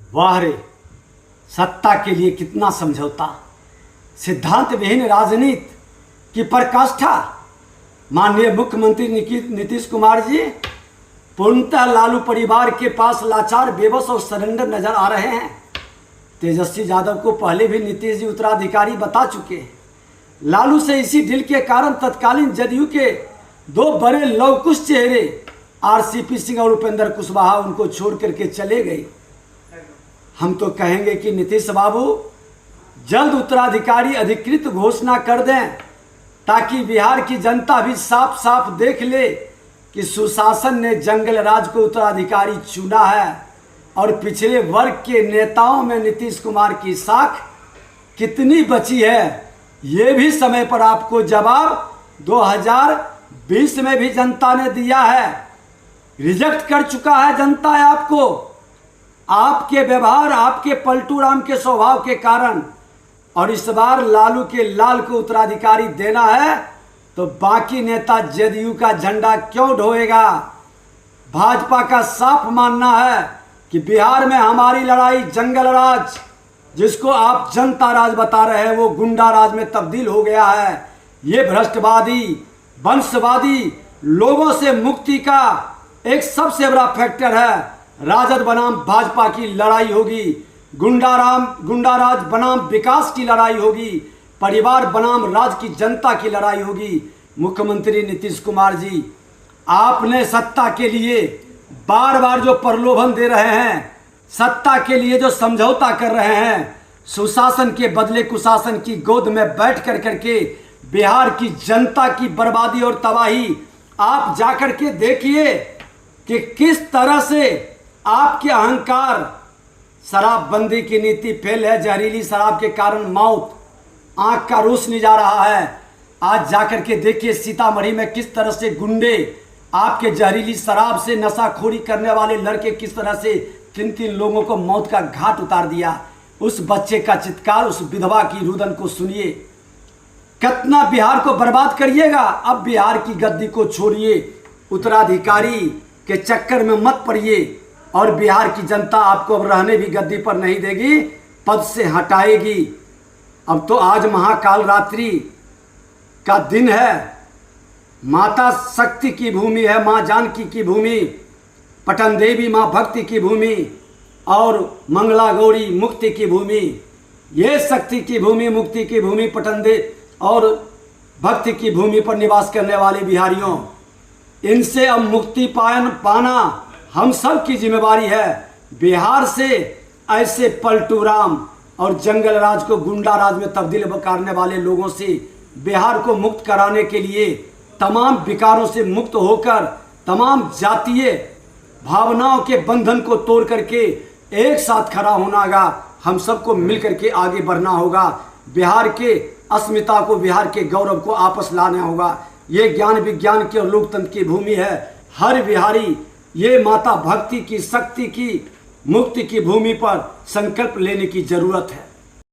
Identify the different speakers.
Speaker 1: वाह रे, सत्ता के लिए कितना समझौता, सिद्धांत विहीन राजनीति की पराकाष्ठा। माननीय मुख्यमंत्री नीतीश कुमार जी पूर्णतः लालू परिवार के पास लाचार, बेबस और सरेंडर नजर आ रहे हैं। तेजस्वी यादव को पहले भी नीतीश जी उत्तराधिकारी बता चुके हैं। लालू से इसी डील के कारण तत्कालीन जदयू के दो बड़े लवकुश चेहरे आरसीपी सिंह और उपेंद्र कुशवाहा उनको छोड़ करके चले गए। हम तो कहेंगे कि नीतीश बाबू जल्द उत्तराधिकारी अधिकृत घोषणा कर दें, ताकि बिहार की जनता भी साफ साफ देख ले कि सुशासन ने जंगल राज को उत्तराधिकारी चुना है और पिछड़े वर्ग के नेताओं में नीतीश कुमार की साख कितनी बची है, ये भी समय पर आपको जवाब 2020 में भी जनता ने दिया है। रिजेक्ट कर चुका है जनता है आपको, आपके व्यवहार, आपके पलटू राम के स्वभाव के कारण। और इस बार लालू के लाल को उत्तराधिकारी देना है तो बाकी नेता जदयू का झंडा क्यों ढोएगा। भाजपा का साफ मानना है कि बिहार में हमारी लड़ाई जंगल राज, जिसको आप जनता राज बता रहे हैं, वो गुंडा राज में तब्दील हो गया है। ये भ्रष्टवादी, वंशवादी लोगों से मुक्ति का एक सबसे बड़ा फैक्टर है। राजद बनाम भाजपा की लड़ाई होगी, गुंडाराज बनाम विकास की लड़ाई होगी, परिवार बनाम राज की जनता की लड़ाई होगी। मुख्यमंत्री नीतीश कुमार जी, आपने सत्ता के लिए बार बार जो प्रलोभन दे रहे हैं, सत्ता के लिए जो समझौता कर रहे हैं, सुशासन के बदले कुशासन की गोद में बैठ कर करके बिहार की जनता की बर्बादी और तबाही आप जाकर के देखिए कि किस तरह से आपके अहंकार, शराबबंदी की नीति फेल है, जहरीली शराब के कारण मौत, आंख का रोशनी जा रहा है। आज जाकर के देखिए सीतामढ़ी में किस तरह से गुंडे आपके जहरीली शराब से नशाखोरी करने वाले लड़के किस तरह से 3-3 लोगों को मौत का घाट उतार दिया। उस बच्चे का चित्कार, उस विधवा की रुदन को सुनिए। कितना बिहार को बर्बाद करिएगा। अब बिहार की गद्दी को छोड़िए, उत्तराधिकारी के चक्कर में मत पड़िए और बिहार की जनता आपको अब रहने भी गद्दी पर नहीं देगी, पद से हटाएगी। अब तो आज महाकाल रात्रि का दिन है, माता शक्ति की भूमि है, माँ जानकी की भूमि, पटन देवी माँ भक्ति की भूमि और मंगला गौरी मुक्ति की भूमि। ये शक्ति की भूमि, मुक्ति की भूमि, पटन देवी और भक्ति की भूमि पर निवास करने वाले बिहारियों, इनसे अब मुक्ति पाना हम सब की जिम्मेवारी है। बिहार से ऐसे पलटू राम और जंगल राज को गुंडा राज में तब्दील करने वाले लोगों से बिहार को मुक्त कराने के लिए, तमाम विकारों से मुक्त होकर, तमाम जातीय भावनाओं के बंधन को तोड़ करके एक साथ खड़ा होना होगा। हम सबको मिल करके आगे बढ़ना होगा। बिहार के अस्मिता को, बिहार के गौरव को आपस लाना होगा। ये ज्ञान विज्ञान की और लोकतंत्र की भूमि है। हर बिहारी ये माता भक्ति की, शक्ति की, मुक्ति की भूमि पर संकल्प लेने की जरूरत है।